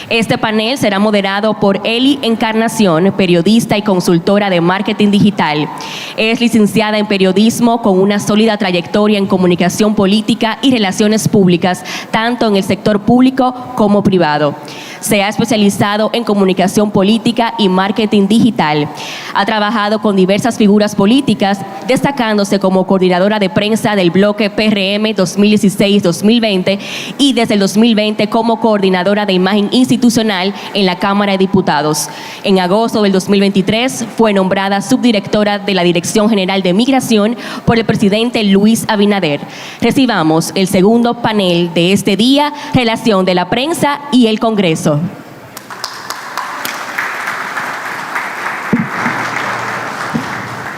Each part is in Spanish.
Este panel será moderado por Eli Encarnación, periodista y consultora de marketing digital. Es licenciada en periodismo con una sólida trayectoria en comunicación política y relaciones públicas, tanto en el sector público como privado. Se ha especializado en comunicación política y marketing digital. Ha trabajado con diversas figuras políticas, destacándose como coordinadora de prensa del bloque PRM 2016-2020 y desde el 2020 como coordinadora de imagen institucional en la Cámara de Diputados. En agosto del 2023 fue nombrada subdirectora de la Dirección General de Migración por el presidente Luis Abinader. Recibamos el segundo panel de este día, relación de la prensa y el Congreso.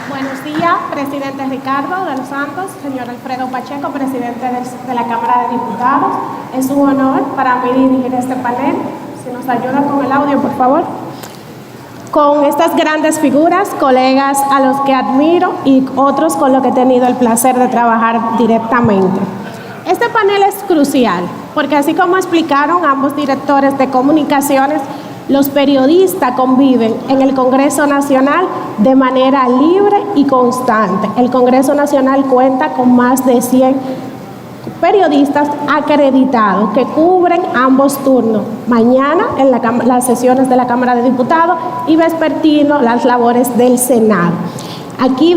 Buenos días, presidente Ricardo de los Santos, señor Alfredo Pacheco, presidente de la Cámara de Diputados. Es un honor para mí dirigir este panel. Si nos ayuda con el audio, por favor. Con estas grandes figuras, colegas a los que admiro y otros con los que he tenido el placer de trabajar directamente. Este panel es crucial porque, así como explicaron ambos directores de comunicaciones, los periodistas conviven en el Congreso Nacional de manera libre y constante. El Congreso Nacional cuenta con más de 100 periodistas acreditados que cubren ambos turnos, mañana en las sesiones de la Cámara de Diputados y vespertino las labores del Senado. Aquí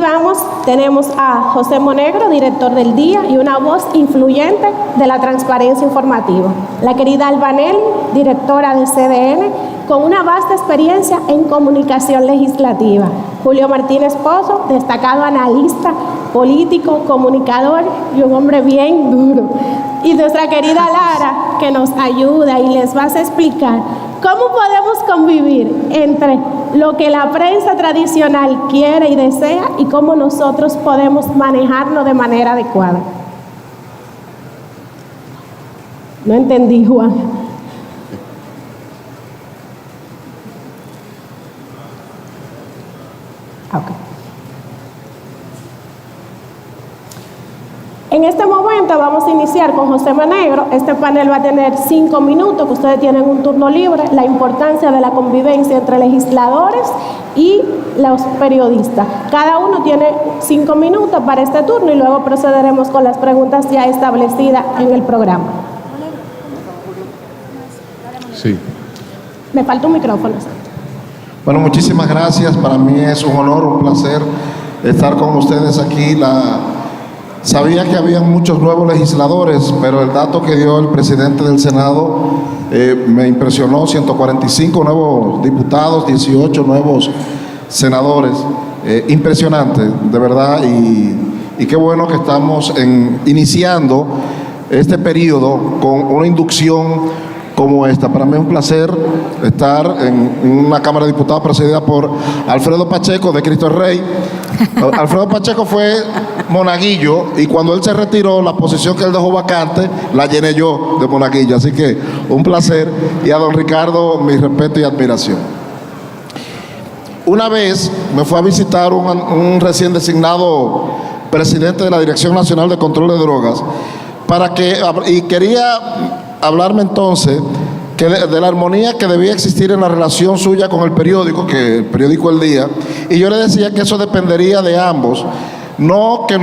tenemos a José Monegro, director del Día y una voz influyente de la transparencia informativa. La querida Albanelli, directora del CDN, con una vasta experiencia en comunicación legislativa. Julio Martínez Pozo, destacado analista, político, comunicador y un hombre bien duro. Y nuestra querida Lara, que nos ayuda y les va a explicar cómo podemos convivir entre lo que la prensa tradicional quiere y desea y cómo nosotros podemos manejarlo de manera adecuada. No entendí, Juan. Okay. En este momento vamos a iniciar con José Monegro. Este panel va a tener 5 minutos, que ustedes tienen un turno libre. La importancia de la convivencia entre legisladores y los periodistas. Cada uno tiene 5 minutos para este turno y luego procederemos con las preguntas ya establecidas en el programa. Sí. Me falta un micrófono. Bueno, muchísimas gracias. Para mí es un honor, un placer estar con ustedes aquí. Sabía que había muchos nuevos legisladores, pero el dato que dio el presidente del Senado me impresionó: 145 nuevos diputados, 18 nuevos senadores. Impresionante, de verdad, y qué bueno que estamos iniciando este periodo con una inducción como esta. Para mí es un placer estar en una Cámara de Diputados presidida por Alfredo Pacheco de Cristo Rey. Alfredo Pacheco fue monaguillo y cuando él se retiró, la posición que él dejó vacante la llené yo de monaguillo. Así que un placer, y a don Ricardo mi respeto y admiración. Una vez me fue a visitar un recién designado presidente de la Dirección Nacional de Control de Drogas y quería hablarme entonces de la armonía que debía existir en la relación suya con el periódico, que el periódico El Día, y yo le decía que eso dependería de ambos, no de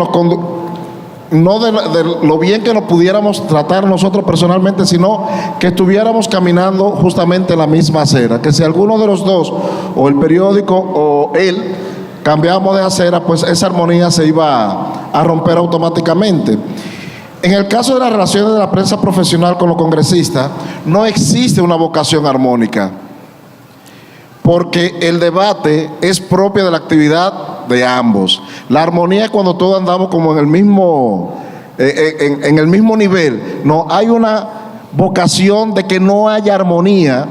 lo bien que nos pudiéramos tratar nosotros personalmente, sino que estuviéramos caminando justamente en la misma acera, que si alguno de los dos, o el periódico o él, cambiábamos de acera, pues esa armonía se iba a romper automáticamente. En el caso de las relaciones de la prensa profesional con los congresistas, no existe una vocación armónica, porque el debate es propio de la actividad de ambos. La armonía es cuando todos andamos como en el mismo nivel. No hay una vocación de que no haya armonía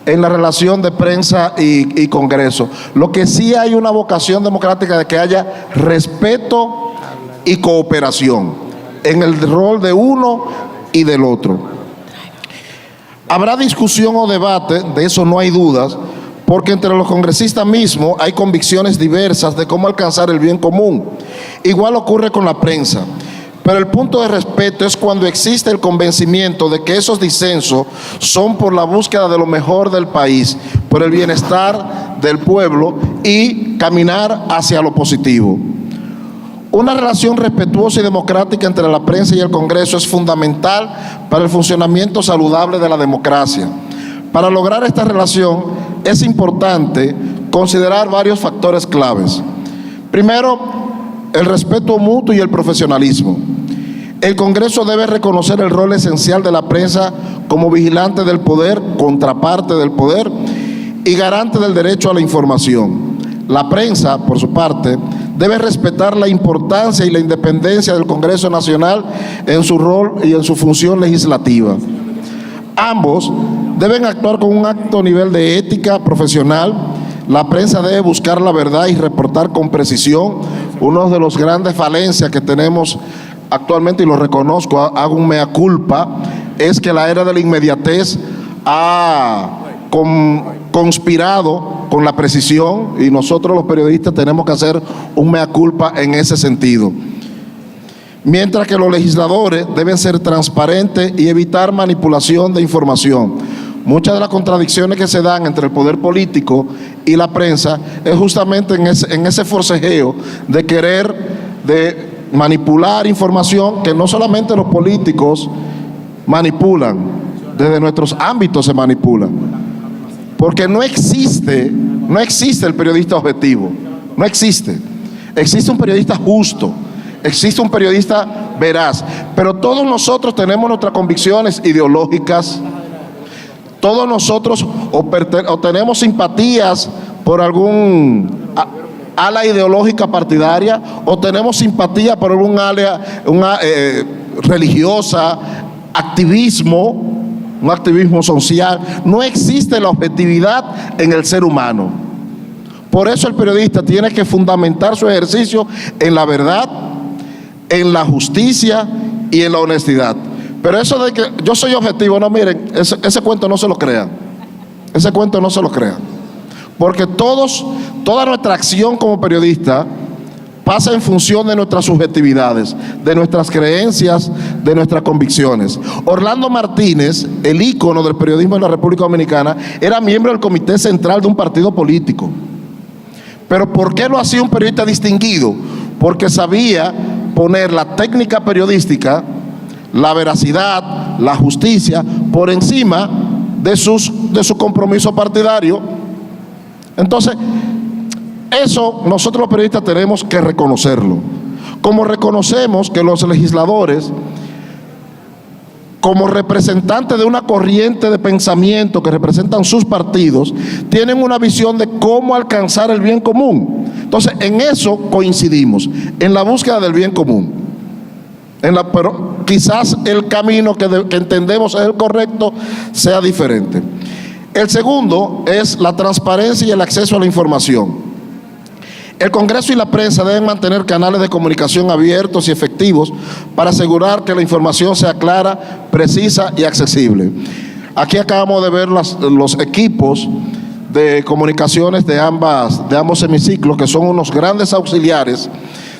en la relación de prensa y Congreso. Lo que sí hay una vocación democrática de que haya respeto y cooperación en el rol de uno y del otro. Habrá discusión o debate, de eso no hay dudas, porque entre los congresistas mismos hay convicciones diversas de cómo alcanzar el bien común. Igual ocurre con la prensa. Pero el punto de respeto es cuando existe el convencimiento de que esos disensos son por la búsqueda de lo mejor del país, por el bienestar del pueblo y caminar hacia lo positivo. Una relación respetuosa y democrática entre la prensa y el Congreso es fundamental para el funcionamiento saludable de la democracia. Para lograr esta relación es importante considerar varios factores claves. Primero, el respeto mutuo y el profesionalismo. El Congreso debe reconocer el rol esencial de la prensa como vigilante del poder, contraparte del poder y garante del derecho a la información. La prensa, por su parte, debe respetar la importancia y la independencia del Congreso Nacional en su rol y en su función legislativa. Ambos deben actuar con un alto nivel de ética profesional. La prensa debe buscar la verdad y reportar con precisión. Uno de los grandes falencias que tenemos actualmente, y lo reconozco, hago un mea culpa, es que la era de la inmediatez ha conspirado con la precisión, y nosotros los periodistas tenemos que hacer un mea culpa en ese sentido. Mientras que los legisladores deben ser transparentes y evitar manipulación de información. Muchas de las contradicciones que se dan entre el poder político y la prensa es justamente en ese forcejeo de querer manipular información que no solamente los políticos manipulan, desde nuestros ámbitos se manipula. Porque no existe el periodista objetivo, no existe. Existe un periodista justo, existe un periodista veraz, pero todos nosotros tenemos nuestras convicciones ideológicas, todos nosotros o tenemos simpatías por algún ala ideológica partidaria, o tenemos simpatía por algún ala religiosa, activismo, un activismo social. No existe la objetividad en el ser humano. Por eso el periodista tiene que fundamentar su ejercicio en la verdad, en la justicia y en la honestidad. Pero eso de que yo soy objetivo, no, miren, ese cuento no se lo crean. Ese cuento no se lo crean. Porque toda nuestra acción como periodista pasa en función de nuestras subjetividades, de nuestras creencias, de nuestras convicciones. Orlando Martínez, el ícono del periodismo en la República Dominicana, era miembro del comité central de un partido político. Pero ¿por qué lo hacía un periodista distinguido? Porque sabía poner la técnica periodística, la veracidad, la justicia, por encima de su compromiso partidario. Entonces, eso nosotros los periodistas tenemos que reconocerlo. Como reconocemos que los legisladores, como representantes de una corriente de pensamiento que representan sus partidos, tienen una visión de cómo alcanzar el bien común. Entonces, en eso coincidimos, en la búsqueda del bien común. Pero quizás el camino que entendemos es el correcto sea diferente. El segundo es la transparencia y el acceso a la información. El Congreso y la prensa deben mantener canales de comunicación abiertos y efectivos para asegurar que la información sea clara, precisa y accesible. Aquí acabamos de ver los equipos de comunicaciones de ambos hemiciclos, que son unos grandes auxiliares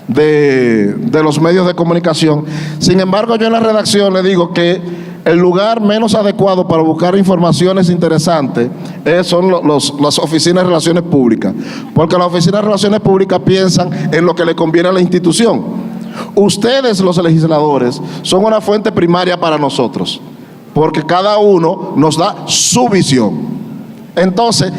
de los medios de comunicación. Sin embargo, yo en la redacción le digo que el lugar menos adecuado para buscar informaciones interesantes son las oficinas de relaciones públicas, porque las oficinas de relaciones públicas piensan en lo que le conviene a la institución. Ustedes, los legisladores, son una fuente primaria para nosotros, porque cada uno nos da su visión. Entonces,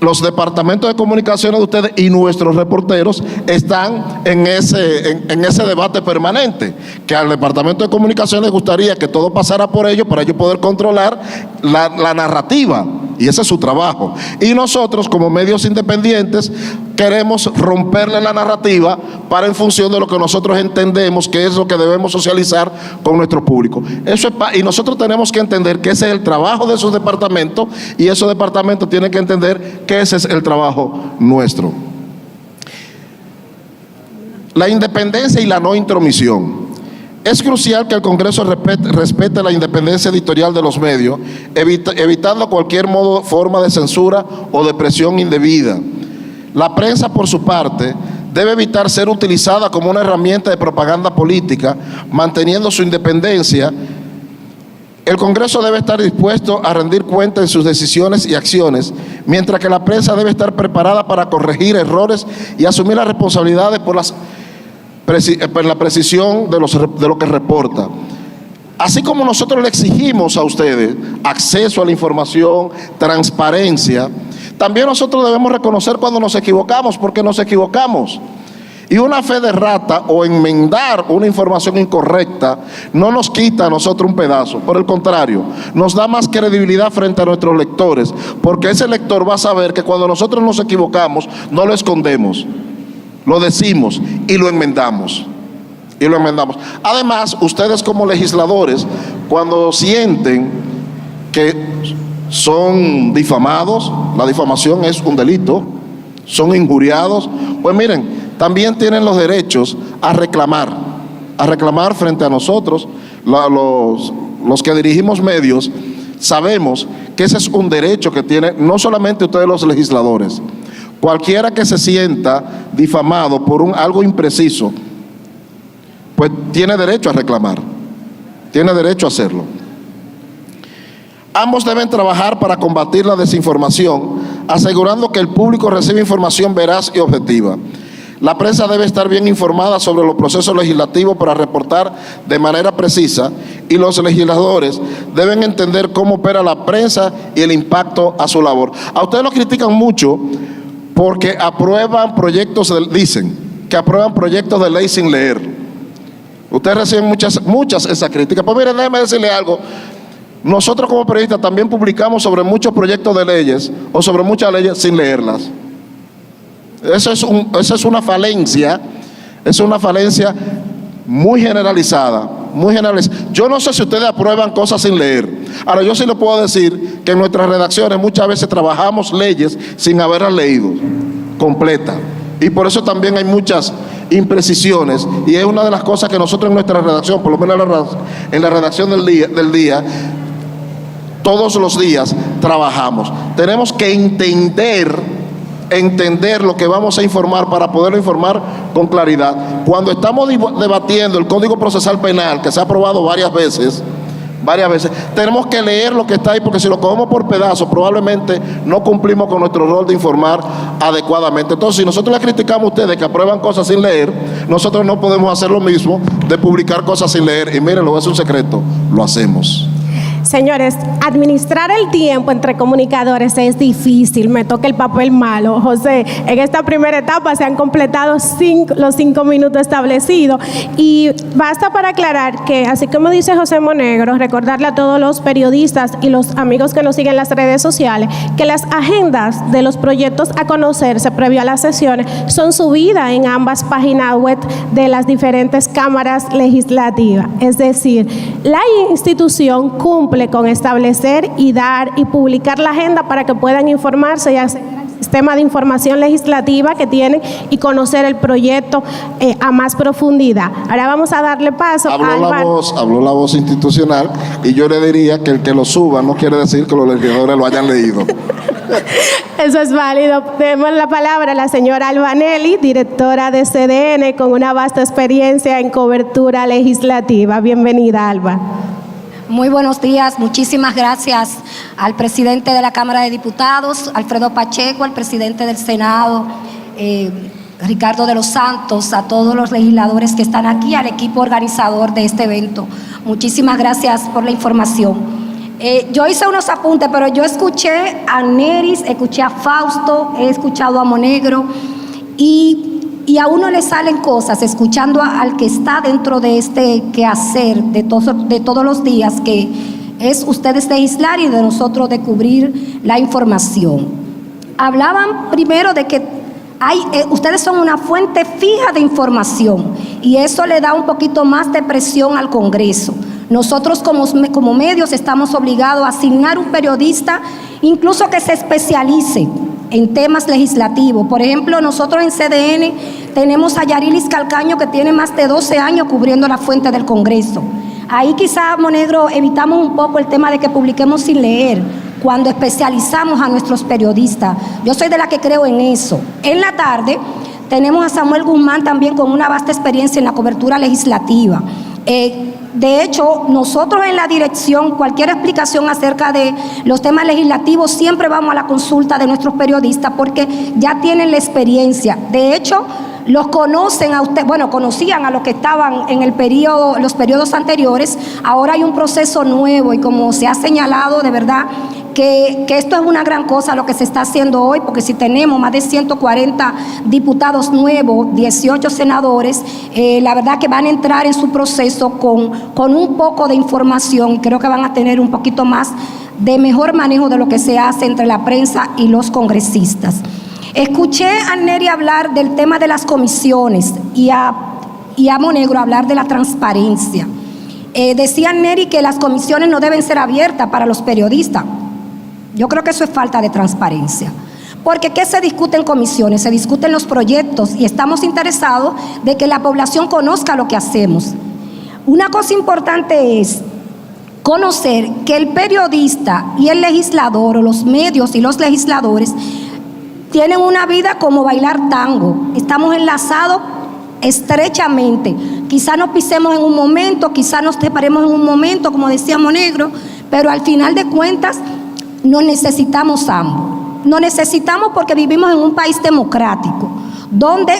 los departamentos de comunicaciones de ustedes y nuestros reporteros están en ese debate permanente, que al departamento de comunicaciones les gustaría que todo pasara por ellos para ellos poder controlar la narrativa, y ese es su trabajo. Y nosotros, como medios independientes, queremos romperle la narrativa para en función de lo que nosotros entendemos que es lo que debemos socializar con nuestro público. Y nosotros tenemos que entender que ese es el trabajo de esos departamentos, y esos departamentos tienen que entender que ese es el trabajo nuestro. La independencia y la no intromisión. Es crucial que el Congreso respete la independencia editorial de los medios, evitando cualquier forma de censura o de presión indebida. La prensa, por su parte, debe evitar ser utilizada como una herramienta de propaganda política, manteniendo su independencia. El Congreso debe estar dispuesto a rendir cuenta de sus decisiones y acciones, mientras que la prensa debe estar preparada para corregir errores y asumir las responsabilidades por la precisión de lo que reporta. Así como nosotros le exigimos a ustedes acceso a la información, transparencia, también nosotros debemos reconocer cuando nos equivocamos, porque nos equivocamos. Y una fe de rata o enmendar una información incorrecta no nos quita a nosotros un pedazo. Por el contrario, nos da más credibilidad frente a nuestros lectores, porque ese lector va a saber que cuando nosotros nos equivocamos, no lo escondemos, lo decimos y lo enmendamos. Además, ustedes como legisladores, cuando sienten que son difamados, la difamación es un delito, son injuriados, pues miren, también tienen los derechos a reclamar frente a nosotros, los que dirigimos medios. Sabemos que ese es un derecho que tienen no solamente ustedes los legisladores, cualquiera que se sienta difamado por algo impreciso, pues tiene derecho a reclamar, tiene derecho a hacerlo. Ambos deben trabajar para combatir la desinformación, asegurando que el público reciba información veraz y objetiva. La prensa debe estar bien informada sobre los procesos legislativos para reportar de manera precisa, y los legisladores deben entender cómo opera la prensa y el impacto a su labor. A ustedes lo critican mucho porque aprueban proyectos, dicen que aprueban proyectos de ley sin leer. Ustedes reciben muchas esas críticas. Pues miren, déjenme decirle algo. Nosotros como periodistas también publicamos sobre muchos proyectos de leyes o sobre muchas leyes sin leerlas. Eso es una falencia muy generalizada, Yo no sé si ustedes aprueban cosas sin leer. Ahora, yo sí les puedo decir que en nuestras redacciones muchas veces trabajamos leyes sin haberlas leído completa. Y por eso también hay muchas imprecisiones, y es una de las cosas que nosotros en nuestra redacción, por lo menos en la redacción del día, todos los días trabajamos. Tenemos que entender lo que vamos a informar para poderlo informar con claridad. Cuando estamos debatiendo el Código Procesal Penal, que se ha aprobado varias veces, tenemos que leer lo que está ahí, porque si lo cogemos por pedazos, probablemente no cumplimos con nuestro rol de informar adecuadamente. Entonces, si nosotros les criticamos a ustedes que aprueban cosas sin leer, nosotros no podemos hacer lo mismo de publicar cosas sin leer. Y miren, lo voy a hacer un secreto, lo hacemos. Señores, administrar el tiempo entre comunicadores es difícil, me toca el papel malo. José, en esta primera etapa se han completado los 5 minutos establecidos, y basta para aclarar que, así como dice José Monegro, recordarle a todos los periodistas y los amigos que nos siguen en las redes sociales que las agendas de los proyectos a conocerse previo a las sesiones son subidas en ambas páginas web de las diferentes cámaras legislativas. Es decir, la institución cumple con establecer y dar y publicar la agenda para que puedan informarse y acceder al sistema de información legislativa que tienen y conocer el proyecto a más profundidad. Ahora vamos a darle paso a habló la voz institucional, y yo le diría que el que lo suba no quiere decir que los legisladores lo hayan leído. Eso es válido. Tenemos la palabra a la señora Alba Nelly, directora de CDN, con una vasta experiencia en cobertura legislativa. Bienvenida, Alba. Muy buenos días, muchísimas gracias al presidente de la Cámara de Diputados, Alfredo Pacheco, al presidente del Senado, Ricardo de los Santos, a todos los legisladores que están aquí, al equipo organizador de este evento. Muchísimas gracias por la información. Yo hice unos apuntes, pero yo escuché a Neris, escuché a Fausto, he escuchado a Monegro, y a uno le salen cosas escuchando al que está dentro de este quehacer de todos los días, que es ustedes legislar y de nosotros de cubrir la información. Hablaban primero de que ustedes son una fuente fija de información, y eso le da un poquito más de presión al Congreso. Nosotros como medios estamos obligados a asignar un periodista, incluso que se especialice en temas legislativos. Por ejemplo, nosotros en CDN tenemos a Yarilis Calcaño, que tiene más de 12 años cubriendo la fuente del Congreso. Ahí quizá, Monegro, evitamos un poco el tema de que publiquemos sin leer, cuando especializamos a nuestros periodistas. Yo soy de la que creo en eso. En la tarde Tenemos a Samuel Guzmán también con una vasta experiencia en la cobertura legislativa. De hecho, nosotros en la dirección, cualquier explicación acerca de los temas legislativos, siempre vamos a la consulta de nuestros periodistas porque ya tienen la experiencia. De hecho, los conocen a usted, bueno, conocían a los que estaban en el periodo, los periodos anteriores. Ahora hay un proceso nuevo y como se ha señalado, de verdad, que esto es una gran cosa lo que se está haciendo hoy, porque si tenemos más de 140 diputados nuevos, 18 senadores, la verdad que van a entrar en su proceso con un poco de información y creo que van a tener un poquito más de mejor manejo de lo que se hace entre la prensa y los congresistas. Escuché a Neri hablar del tema de las comisiones y a Monegro hablar de la transparencia. Decía Neri que las comisiones no deben ser abiertas para los periodistas. Yo creo que eso es falta de transparencia. Porque ¿qué se discute en comisiones? Se discuten los proyectos y estamos interesados de que la población conozca lo que hacemos. Una cosa importante es conocer que el periodista y el legislador, o los medios y los legisladores, tienen una vida como bailar tango. Estamos enlazados estrechamente. Quizá nos pisemos en un momento, quizá nos separemos en un momento, como decía Monegro, pero al final de cuentas nos necesitamos ambos. Nos necesitamos porque vivimos en un país democrático, donde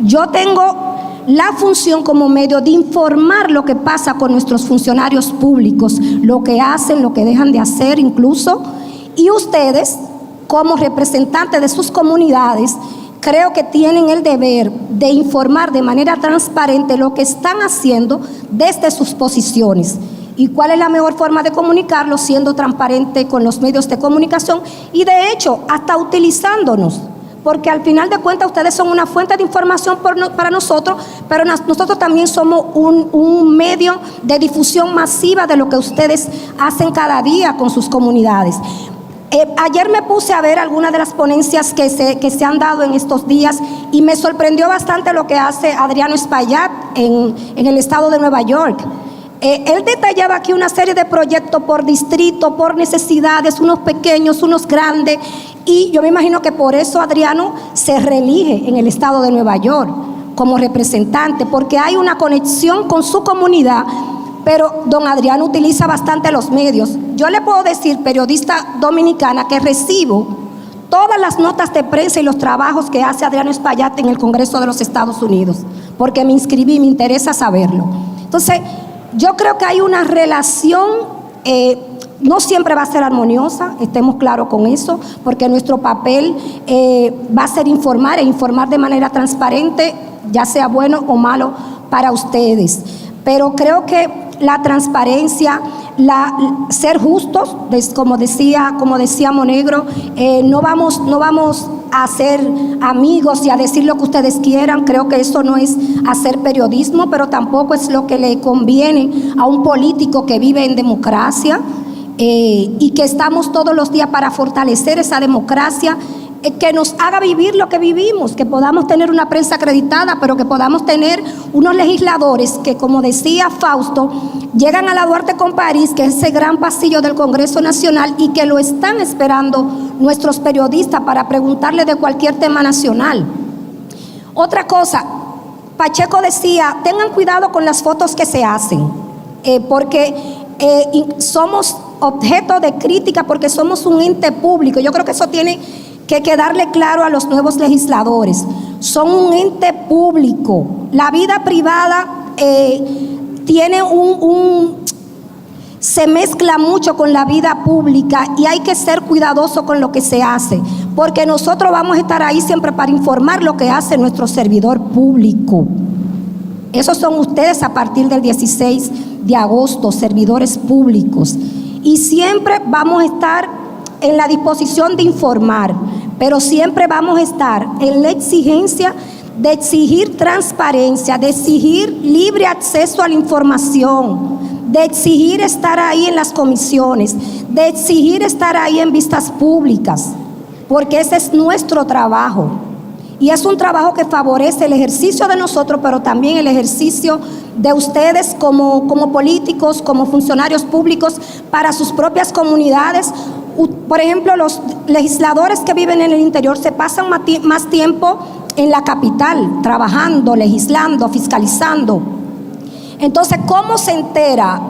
yo tengo la función como medio de informar lo que pasa con nuestros funcionarios públicos, lo que hacen, lo que dejan de hacer incluso, y ustedes, como representantes de sus comunidades, creo que tienen el deber de informar de manera transparente lo que están haciendo desde sus posiciones. ¿Y cuál es la mejor forma de comunicarlo? Siendo transparente con los medios de comunicación y de hecho hasta utilizándonos, porque al final de cuentas ustedes son una fuente de información para nosotros, pero nosotros también somos un medio de difusión masiva de lo que ustedes hacen cada día con sus comunidades. Ayer me puse a ver algunas de las ponencias que se han dado en estos días y me sorprendió bastante lo que hace Adriano Espaillat en el estado de Nueva York. Él detallaba aquí una serie de proyectos por distrito, por necesidades, unos pequeños, unos grandes, y yo me imagino que por eso Adriano se reelige en el estado de Nueva York como representante, porque hay una conexión con su comunidad, pero don Adriano utiliza bastante los medios. Yo le puedo decir, periodista dominicana, que recibo todas las notas de prensa y los trabajos que hace Adriano Espaillat en el Congreso de los Estados Unidos, porque me inscribí y me interesa saberlo. Entonces, yo creo que hay una relación, no siempre va a ser armoniosa, estemos claros con eso, porque nuestro papel va a ser informar e informar de manera transparente, ya sea bueno o malo para ustedes. Pero creo que la transparencia, ser justos, como decía Monegro, no vamos a ser amigos y a decir lo que ustedes quieran. Creo que eso no es hacer periodismo, pero tampoco es lo que le conviene a un político que vive en democracia y que estamos todos los días para fortalecer esa democracia, que nos haga vivir lo que vivimos, que podamos tener una prensa acreditada, pero que podamos tener unos legisladores que, como decía Fausto, llegan a la Duarte con París, que es ese gran pasillo del Congreso Nacional, y que lo están esperando nuestros periodistas para preguntarle de cualquier tema nacional. Otra cosa, Pacheco decía, tengan cuidado con las fotos que se hacen, porque somos objeto de crítica porque somos un ente público. Yo creo que eso tiene que quedarle claro a los nuevos legisladores. Son un ente público. La vida privada tiene se mezcla mucho con la vida pública y hay que ser cuidadoso con lo que se hace, porque nosotros vamos a estar ahí siempre para informar lo que hace nuestro servidor público. Esos son ustedes a partir del 16 de agosto, servidores públicos. Y siempre vamos a estar en la disposición de informar, pero siempre vamos a estar en la exigencia de exigir transparencia, de exigir libre acceso a la información, de exigir estar ahí en las comisiones, de exigir estar ahí en vistas públicas, porque ese es nuestro trabajo. Y es un trabajo que favorece el ejercicio de nosotros, pero también el ejercicio de ustedes como políticos, como funcionarios públicos para sus propias comunidades. Por ejemplo, los legisladores que viven en el interior se pasan más tiempo en la capital, trabajando, legislando, fiscalizando. Entonces, ¿cómo se entera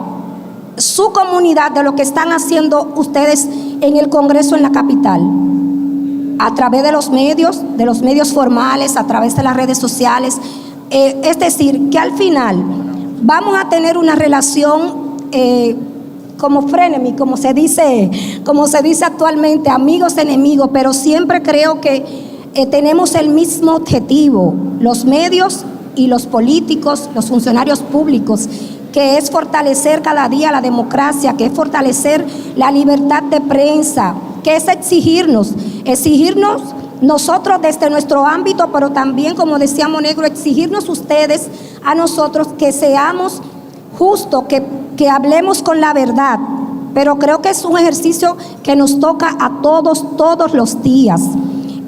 su comunidad de lo que están haciendo ustedes en el Congreso en la capital? A través de los medios formales, a través de las redes sociales. Es decir, que al final vamos a tener una relación como frenemy, como se dice actualmente, amigos, enemigos, pero siempre creo que tenemos el mismo objetivo, los medios y los políticos, los funcionarios públicos, que es fortalecer cada día la democracia, que es fortalecer la libertad de prensa, que es exigirnos nosotros desde nuestro ámbito, pero también, como decía Monegro, exigirnos ustedes a nosotros que seamos justos, que hablemos con la verdad. Pero creo que es un ejercicio que nos toca a todos los días.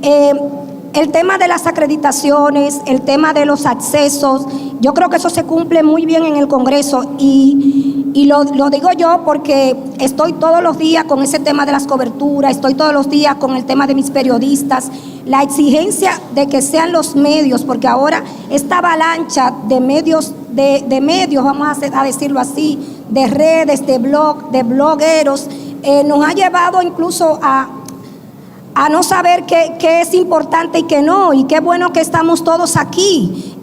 El tema de las acreditaciones, el tema de los accesos, yo creo que eso se cumple muy bien en el Congreso y lo digo yo porque estoy todos los días con ese tema de las coberturas, estoy todos los días con el tema de mis periodistas, la exigencia de que sean los medios, porque ahora esta avalancha de medios, vamos a decirlo así, de redes, de blogueros, nos ha llevado incluso a no saber qué es importante y qué no, y qué bueno que estamos todos aquí.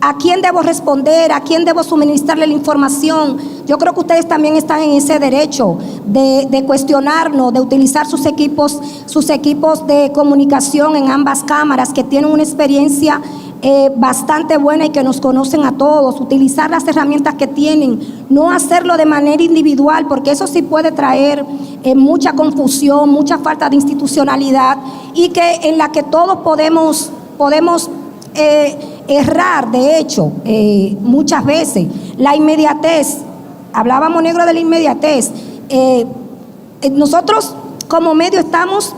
¿A quién debo responder? ¿A quién debo suministrarle la información? Yo creo que ustedes también están en ese derecho de cuestionarnos, de utilizar sus equipos de comunicación en ambas cámaras, que tienen una experiencia bastante buena y que nos conocen a todos, utilizar las herramientas que tienen, no hacerlo de manera individual, porque eso sí puede traer mucha confusión, mucha falta de institucionalidad, y que en la que todos podemos errar, de hecho, muchas veces. La inmediatez, hablábamos, Negro, de la inmediatez. Nosotros como medio estamos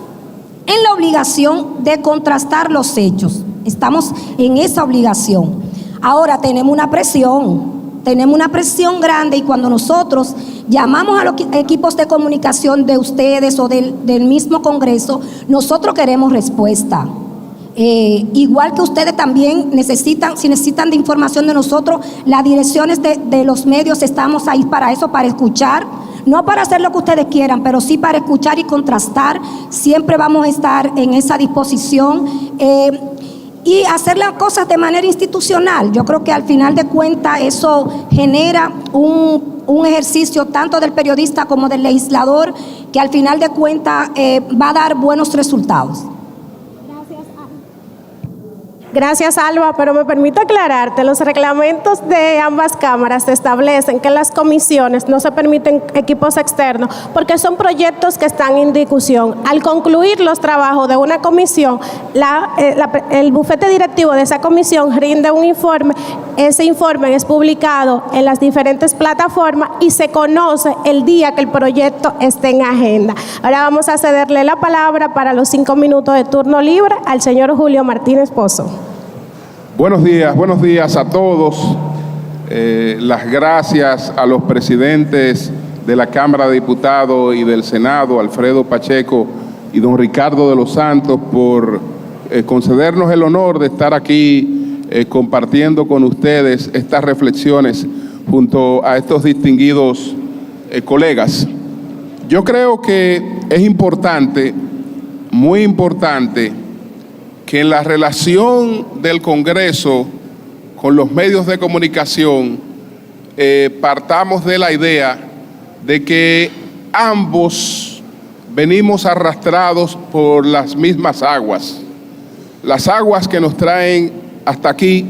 en la obligación de contrastar los hechos. Estamos en esa obligación. Ahora tenemos una presión grande, y cuando nosotros llamamos a los equipos de comunicación de ustedes o del mismo Congreso, nosotros queremos respuesta. Igual que ustedes también si necesitan de información de nosotros, las direcciones de los medios estamos ahí para eso, para escuchar, no para hacer lo que ustedes quieran, pero sí para escuchar y contrastar. Siempre vamos a estar en esa disposición. Y hacer las cosas de manera institucional. Yo creo que al final de cuentas eso genera un ejercicio tanto del periodista como del legislador, que al final de cuentas va a dar buenos resultados. Gracias, Alba, pero me permito aclararte, los reglamentos de ambas cámaras establecen que en las comisiones no se permiten equipos externos porque son proyectos que están en discusión. Al concluir los trabajos de una comisión, el bufete directivo de esa comisión rinde un informe. Ese informe es publicado en las diferentes plataformas y se conoce el día que el proyecto esté en agenda. Ahora vamos a cederle la palabra para los 5 minutos de turno libre al señor Julio Martínez Pozo. Buenos días a todos. Las gracias a los presidentes de la Cámara de Diputados y del Senado, Alfredo Pacheco y don Ricardo de los Santos, por concedernos el honor de estar aquí compartiendo con ustedes estas reflexiones junto a estos distinguidos colegas. Yo creo que es importante, muy importante, que en la relación del Congreso con los medios de comunicación partamos de la idea de que ambos venimos arrastrados por las mismas aguas. Las aguas que nos traen hasta aquí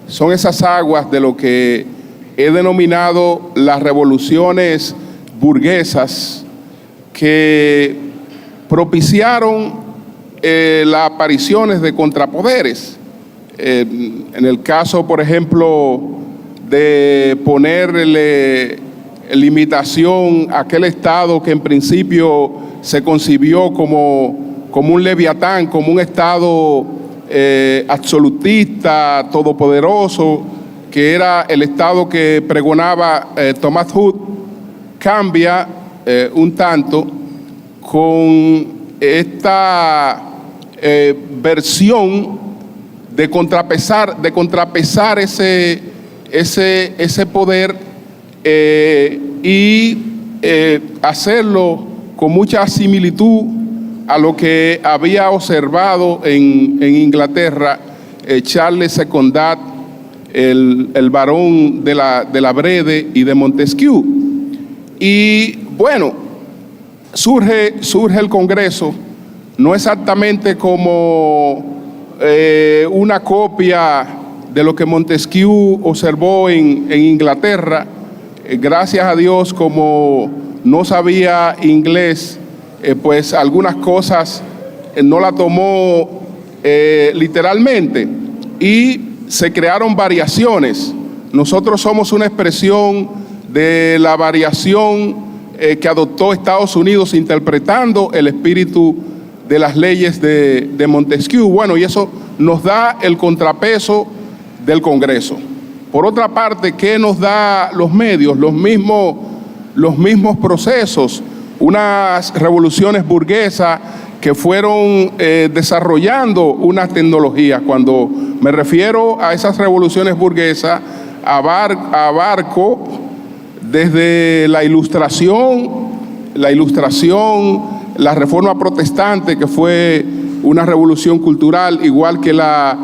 son esas aguas de lo que he denominado las revoluciones burguesas que propiciaron las apariciones de contrapoderes. En el caso, por ejemplo, de ponerle limitación a aquel Estado que en principio se concibió como un leviatán, como un Estado absolutista, todopoderoso, que era el Estado que pregonaba Thomas Hood, cambia un tanto con esta versión de contrapesar ese poder y hacerlo con mucha similitud a lo que había observado en Inglaterra Charles Secondat, el barón de la Brede y de Montesquieu. Y bueno, surge el Congreso, no exactamente como una copia de lo que Montesquieu observó en Inglaterra. Gracias a Dios, como no sabía inglés, pues algunas cosas no la tomó literalmente y se crearon variaciones. Nosotros somos una expresión de la variación que adoptó Estados Unidos interpretando el espíritu de las leyes de Montesquieu. Bueno, y eso nos da el contrapeso del Congreso. Por otra parte, ¿qué nos da los medios? Los mismos procesos, unas revoluciones burguesas que fueron desarrollando unas tecnologías. Cuando me refiero a esas revoluciones burguesas, abarco desde la Ilustración, la Reforma Protestante, que fue una revolución cultural, igual que la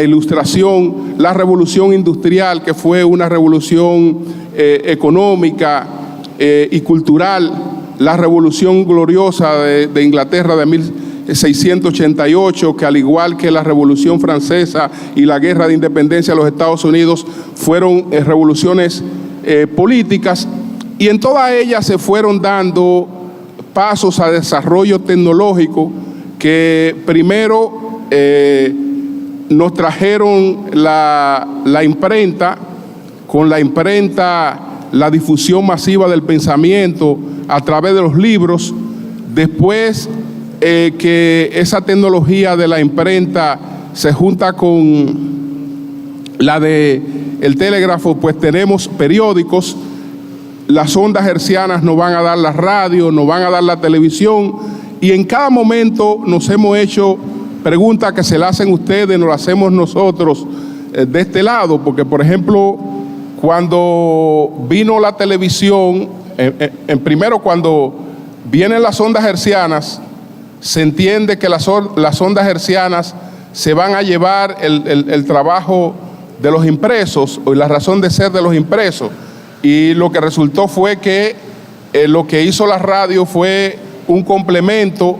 Ilustración, la Revolución Industrial, que fue una revolución económica y cultural, la Revolución Gloriosa de Inglaterra de 1688, que al igual que la Revolución Francesa y la Guerra de Independencia de los Estados Unidos, fueron revoluciones políticas, y en todas ellas se fueron dando pasos a desarrollo tecnológico que primero nos trajeron la imprenta. Con la imprenta, la difusión masiva del pensamiento a través de los libros. Después que esa tecnología de la imprenta se junta con la de el telégrafo, pues tenemos periódicos. Las ondas hertzianas nos van a dar la radio, nos van a dar la televisión, y en cada momento nos hemos hecho preguntas que se las hacen ustedes, nos las hacemos nosotros de este lado, porque por ejemplo, cuando vino la televisión, primero cuando vienen las ondas hertzianas, se entiende que las ondas hertzianas se van a llevar el trabajo de los impresos, o la razón de ser de los impresos. Y lo que resultó fue que lo que hizo la radio fue un complemento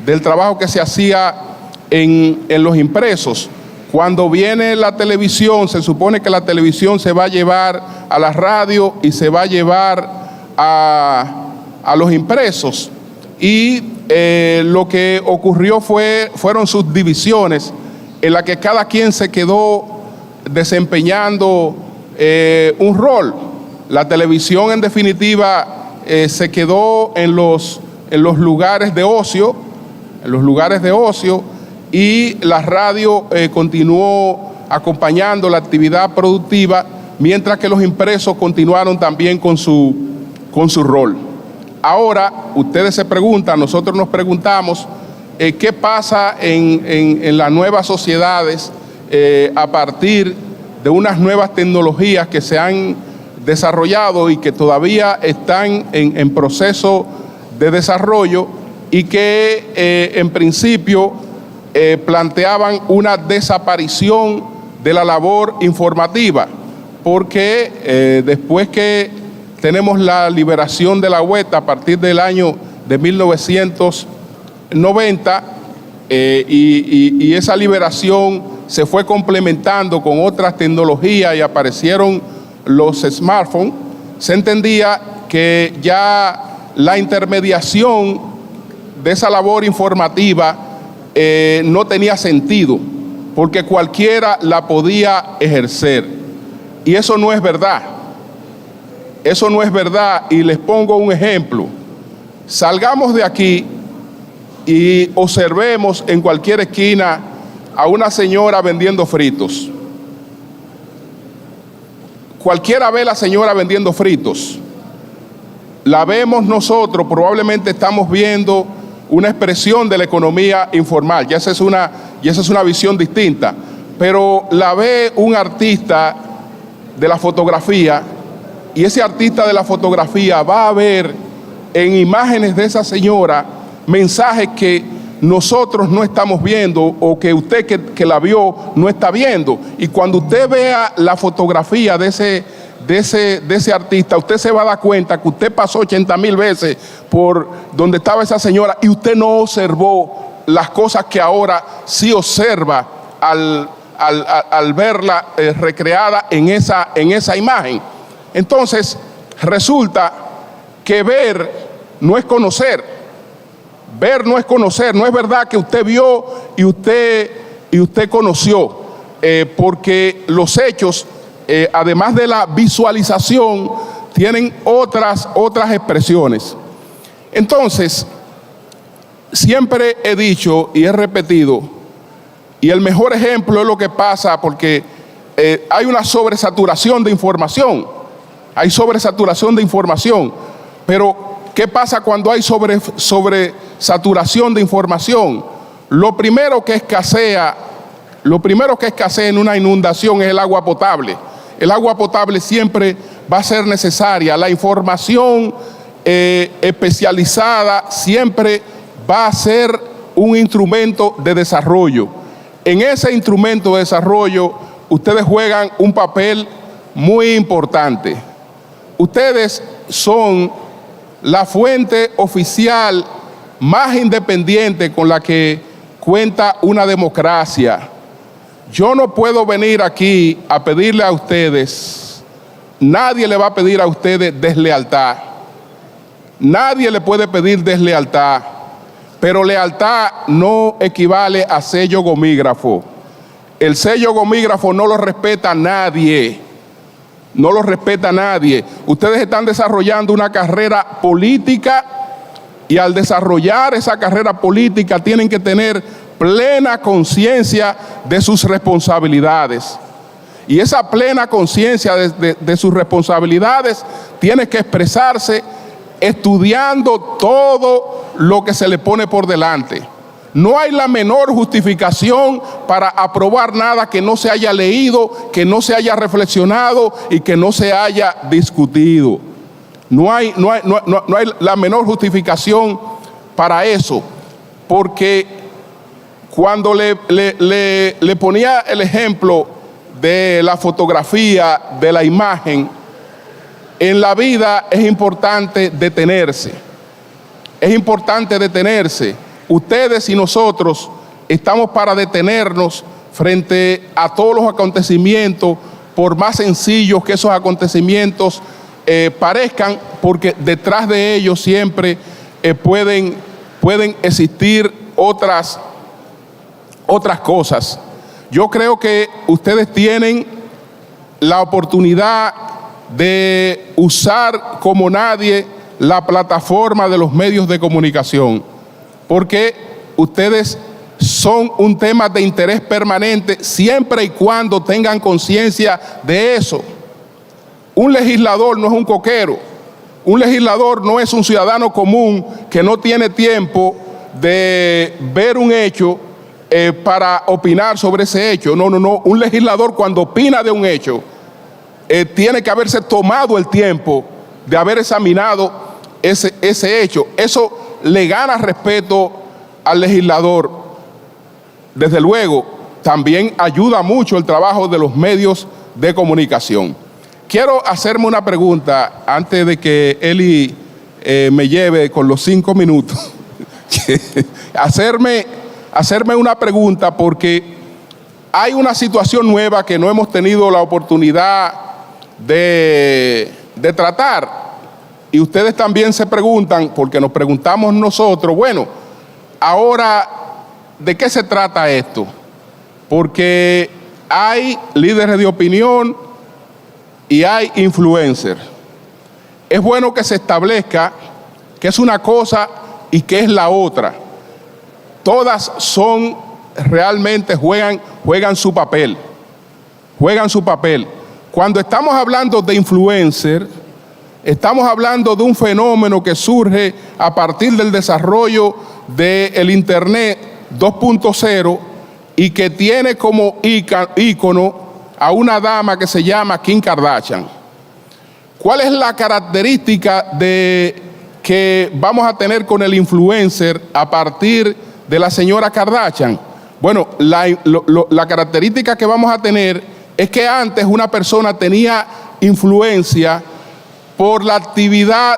del trabajo que se hacía en los impresos. Cuando viene la televisión, se supone que la televisión se va a llevar a la radio y se va a llevar a los impresos. Y lo que ocurrió fueron subdivisiones en las que cada quien se quedó desempeñando un rol. La televisión, en definitiva, se quedó en los lugares de ocio, y la radio continuó acompañando la actividad productiva, mientras que los impresos continuaron también con su rol. Ahora, ustedes se preguntan, nosotros nos preguntamos, ¿qué pasa en las nuevas sociedades a partir de unas nuevas tecnologías que se han desarrollado y que todavía están en proceso de desarrollo, y que en principio planteaban una desaparición de la labor informativa? Porque después que tenemos la liberación de la web a partir del año de 1990, y esa liberación se fue complementando con otras tecnologías y aparecieron los smartphones, se entendía que ya la intermediación de esa labor informativa no tenía sentido, porque cualquiera la podía ejercer. Y eso no es verdad. Eso no es verdad, y les pongo un ejemplo. Salgamos de aquí y observemos en cualquier esquina a una señora vendiendo fritos. Cualquiera ve a la señora vendiendo fritos. La vemos nosotros, probablemente estamos viendo una expresión de la economía informal. Ya esa es una visión distinta. Pero la ve un artista de la fotografía, y ese artista de la fotografía va a ver en imágenes de esa señora mensajes que nosotros no estamos viendo, o que usted que la vio no está viendo. Y cuando usted vea la fotografía de ese artista, usted se va a dar cuenta que usted pasó 80,000 veces por donde estaba esa señora y usted no observó las cosas que ahora sí observa al verla recreada en esa imagen. Entonces, resulta que ver no es conocer. Ver no es conocer. No es verdad que usted vio y usted conoció, porque los hechos, además de la visualización, tienen otras expresiones. Entonces, siempre he dicho y he repetido, y el mejor ejemplo es lo que pasa porque hay una sobresaturación de información. Hay sobresaturación de información. Pero, ¿qué pasa cuando hay sobresaturación de información? Lo primero que escasea en una inundación es el agua potable. El agua potable siempre va a ser necesaria. La información especializada siempre va a ser un instrumento de desarrollo. En ese instrumento de desarrollo, ustedes juegan un papel muy importante. Ustedes son la fuente oficial más independiente con la que cuenta una democracia. Yo no puedo venir aquí a pedirle a ustedes, nadie le va a pedir a ustedes deslealtad. Nadie le puede pedir deslealtad, pero lealtad no equivale a sello gomígrafo. El sello gomígrafo no lo respeta nadie. No lo respeta nadie. Ustedes están desarrollando una carrera política y al desarrollar esa carrera política tienen que tener plena conciencia de sus responsabilidades. Y esa plena conciencia de sus responsabilidades tiene que expresarse estudiando todo lo que se le pone por delante. No hay la menor justificación para aprobar nada que no se haya leído, que no se haya reflexionado y que no se haya discutido. No hay la menor justificación para eso, porque cuando le ponía el ejemplo de la fotografía, de la imagen, en la vida es importante detenerse. Es importante detenerse. Ustedes y nosotros estamos para detenernos frente a todos los acontecimientos, por más sencillos que esos acontecimientos parezcan, porque detrás de ellos siempre pueden existir otras cosas. Yo creo que ustedes tienen la oportunidad de usar como nadie la plataforma de los medios de comunicación, porque ustedes son un tema de interés permanente siempre y cuando tengan conciencia de eso. Un legislador no es un coquero, un legislador no es un ciudadano común que no tiene tiempo de ver un hecho para opinar sobre ese hecho. No. Un legislador, cuando opina de un hecho, tiene que haberse tomado el tiempo de haber examinado ese hecho. Eso le gana respeto al legislador. Desde luego, también ayuda mucho el trabajo de los medios de comunicación. Quiero hacerme una pregunta antes de que Eli me lleve con los 5 minutos. hacerme una pregunta, porque hay una situación nueva que no hemos tenido la oportunidad de tratar. Y ustedes también se preguntan, porque nos preguntamos nosotros, bueno, ahora, ¿de qué se trata esto? Porque hay líderes de opinión y hay influencers. Es bueno que se establezca qué es una cosa y qué es la otra. Todas son realmente juegan su papel. Juegan su papel. Cuando estamos hablando de influencer, estamos hablando de un fenómeno que surge a partir del desarrollo del Internet 2.0 y que tiene como ícono a una dama que se llama Kim Kardashian. ¿Cuál es la característica que vamos a tener con el influencer a partir de la señora Kardashian? Bueno, la característica que vamos a tener es que antes una persona tenía influencia por la actividad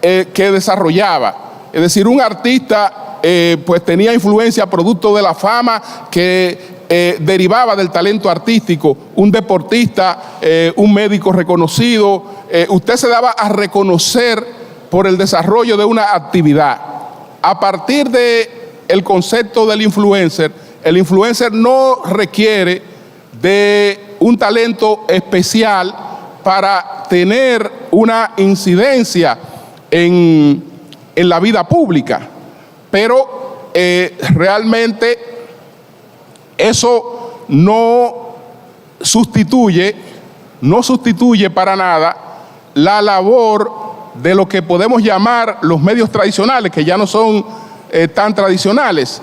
que desarrollaba. Es decir, un artista pues tenía influencia producto de la fama que derivaba del talento artístico. Un deportista, un médico reconocido, usted se daba a reconocer por el desarrollo de una actividad. A partir del concepto del influencer, el influencer no requiere de un talento especial para tener una incidencia en la vida pública, pero realmente eso no sustituye para nada la labor de lo que podemos llamar los medios tradicionales, que ya no son tan tradicionales.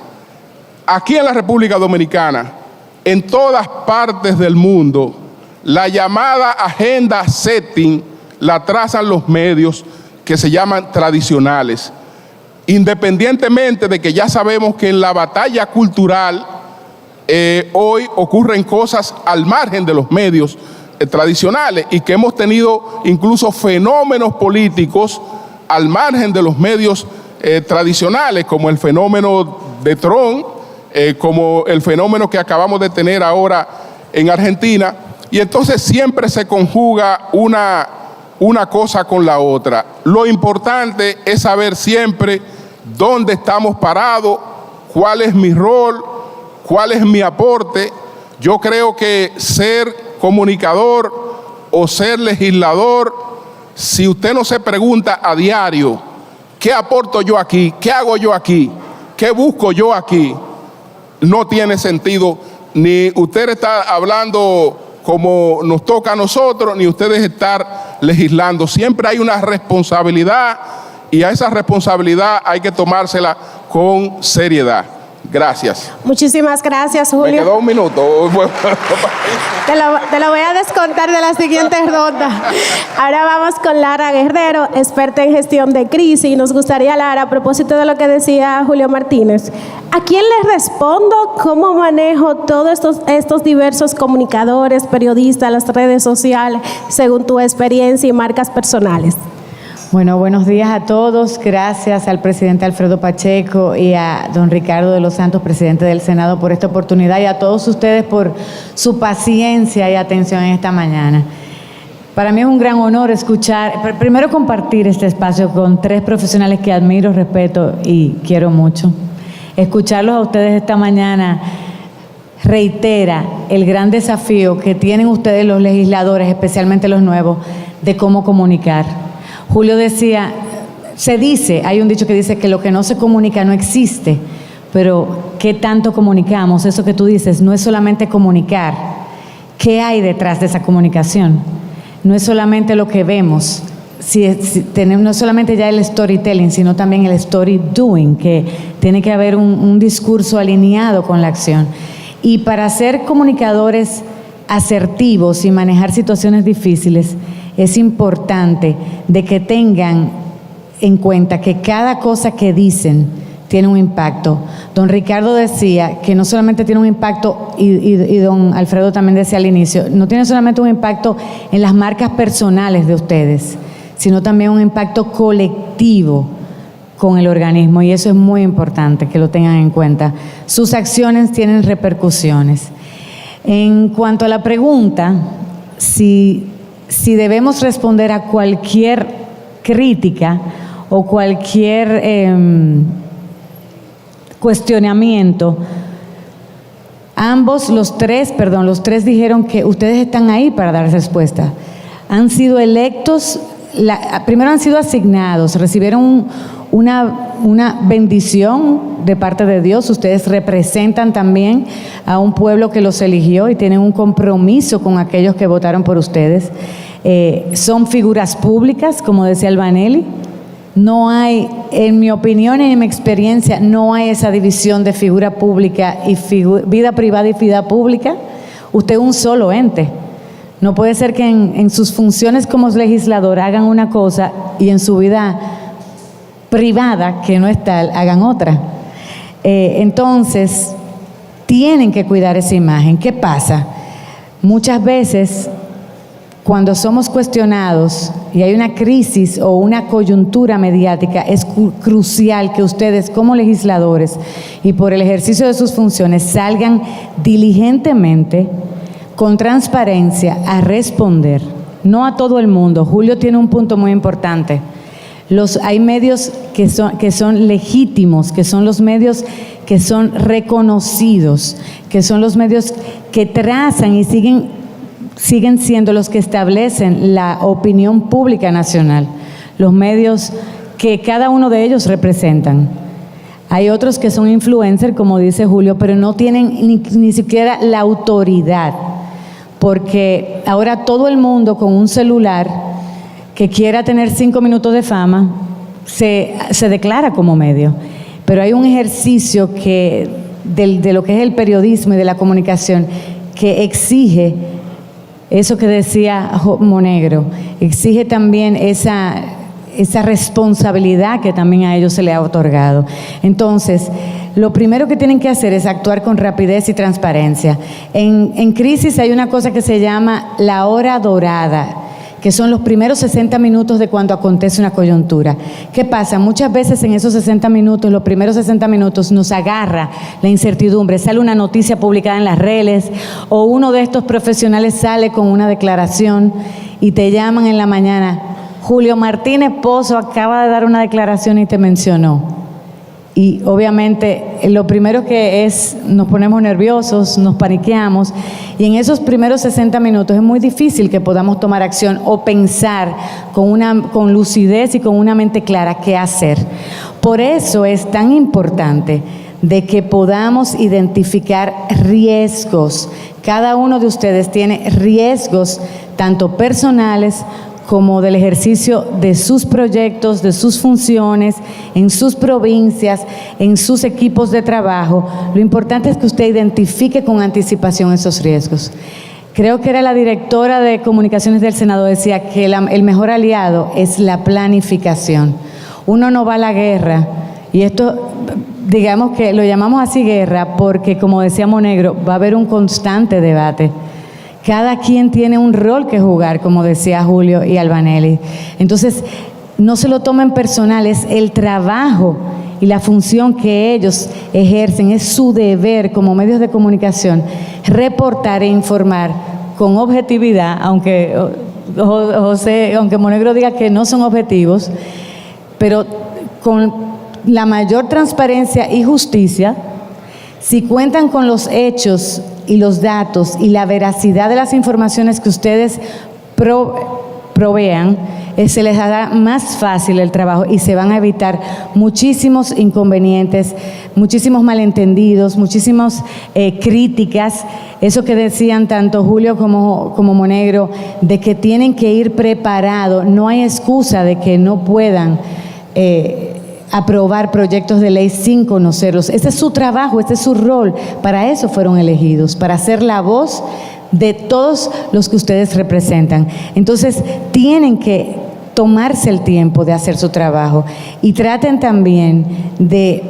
Aquí en la República Dominicana, en todas partes del mundo, la llamada agenda setting la trazan los medios que se llaman tradicionales, independientemente de que ya sabemos que en la batalla cultural hoy ocurren cosas al margen de los medios tradicionales y que hemos tenido incluso fenómenos políticos al margen de los medios tradicionales, como el fenómeno de Trump, como el fenómeno que acabamos de tener ahora en Argentina, y entonces siempre se conjuga una cosa con la otra. Lo importante es saber siempre dónde estamos parados, cuál es mi rol, cuál es mi aporte. Yo creo que ser comunicador o ser legislador, si usted no se pregunta a diario, ¿qué aporto yo aquí? ¿Qué hago yo aquí? ¿Qué busco yo aquí? No tiene sentido, ni usted está hablando como nos toca a nosotros, ni ustedes estar legislando. Siempre hay una responsabilidad y a esa responsabilidad hay que tomársela con seriedad. Gracias. Muchísimas gracias, Julio. Me quedó un minuto. Te lo voy a descontar de la siguiente ronda. Ahora vamos con Lara Guerrero, experta en gestión de crisis. Y nos gustaría, Lara, a propósito de lo que decía Julio Martínez, ¿a quién le respondo? ¿Cómo manejo todos estos diversos comunicadores, periodistas, las redes sociales, según tu experiencia y marcas personales? Bueno, buenos días a todos. Gracias al presidente Alfredo Pacheco y a don Ricardo de los Santos, presidente del Senado, por esta oportunidad, y a todos ustedes por su paciencia y atención en esta mañana. Para mí es un gran honor escuchar, primero compartir este espacio con tres profesionales que admiro, respeto y quiero mucho. Escucharlos a ustedes esta mañana reitera el gran desafío que tienen ustedes los legisladores, especialmente los nuevos, de cómo comunicar. Julio decía, hay un dicho que dice que lo que no se comunica no existe, pero ¿qué tanto comunicamos? Eso que tú dices no es solamente comunicar. ¿Qué hay detrás de esa comunicación? No es solamente lo que vemos, no es solamente ya el storytelling, sino también el story doing, que tiene que haber un discurso alineado con la acción. Y para ser comunicadores asertivos y manejar situaciones difíciles, es importante de que tengan en cuenta que cada cosa que dicen tiene un impacto. Don Ricardo decía que no solamente tiene un impacto, y don Alfredo también decía al inicio, no tiene solamente un impacto en las marcas personales de ustedes, sino también un impacto colectivo con el organismo, y eso es muy importante que lo tengan en cuenta. Sus acciones tienen repercusiones. En cuanto a la pregunta, si debemos responder a cualquier crítica o cualquier cuestionamiento, los tres dijeron que ustedes están ahí para dar respuesta. Han sido electos, primero han sido asignados, recibieron una bendición de parte de Dios. Ustedes representan también a un pueblo que los eligió y tienen un compromiso con aquellos que votaron por ustedes. Son figuras públicas, como decía Albanelli, no hay, en mi opinión y en mi experiencia, no hay esa división de figura pública y vida privada y vida pública. Usted es un solo ente. No puede ser que en sus funciones como legislador hagan una cosa y en su vida privada, que no es tal, hagan otra. Entonces, tienen que cuidar esa imagen. ¿Qué pasa? Muchas veces, cuando somos cuestionados y hay una crisis o una coyuntura mediática, es crucial que ustedes como legisladores y por el ejercicio de sus funciones salgan diligentemente, con transparencia, a responder. No a todo el mundo. Julio tiene un punto muy importante. Hay medios que son legítimos, que son los medios que son reconocidos, que son los medios que trazan y siguen siendo los que establecen la opinión pública nacional, los medios que cada uno de ellos representan. Hay otros que son influencers, como dice Julio, pero no tienen ni siquiera la autoridad, porque ahora todo el mundo con un celular que quiera tener 5 minutos de fama se declara como medio. Pero hay un ejercicio de lo que es el periodismo y de la comunicación que exige eso que decía Monegro, exige también esa responsabilidad que también a ellos se les ha otorgado. Entonces, lo primero que tienen que hacer es actuar con rapidez y transparencia. En crisis hay una cosa que se llama la hora dorada, que son los primeros 60 minutos de cuando acontece una coyuntura. ¿Qué pasa? Muchas veces en esos 60 minutos, los primeros 60 minutos, nos agarra la incertidumbre. Sale una noticia publicada en las redes o uno de estos profesionales sale con una declaración y te llaman en la mañana. Julio Martínez Pozo acaba de dar una declaración y te mencionó. Y obviamente lo primero que es, nos ponemos nerviosos, nos paniqueamos, y en esos primeros 60 minutos es muy difícil que podamos tomar acción o pensar con lucidez y con una mente clara qué hacer. Por eso es tan importante de que podamos identificar riesgos. Cada uno de ustedes tiene riesgos, tanto personales como del ejercicio de sus proyectos, de sus funciones, en sus provincias, en sus equipos de trabajo. Lo importante es que usted identifique con anticipación esos riesgos. Creo que era la directora de comunicaciones del Senado, decía que el mejor aliado es la planificación. Uno no va a la guerra, y esto, digamos que lo llamamos así guerra, porque como decía Monegro, va a haber un constante debate. Cada quien tiene un rol que jugar, como decía Julio y Albanelli. Entonces, no se lo tomen personal, es el trabajo y la función que ellos ejercen, es su deber como medios de comunicación, reportar e informar con objetividad, aunque Monegro diga que no son objetivos, pero con la mayor transparencia y justicia. Si cuentan con los hechos y los datos y la veracidad de las informaciones que ustedes provean, se les hará más fácil el trabajo y se van a evitar muchísimos inconvenientes, muchísimos malentendidos, muchísimas críticas. Eso que decían tanto Julio como Monegro, de que tienen que ir preparados. No hay excusa de que no puedan aprobar proyectos de ley sin conocerlos. Ese es su trabajo, este es su rol. Para eso fueron elegidos, para ser la voz de todos los que ustedes representan. Entonces, tienen que tomarse el tiempo de hacer su trabajo y traten también de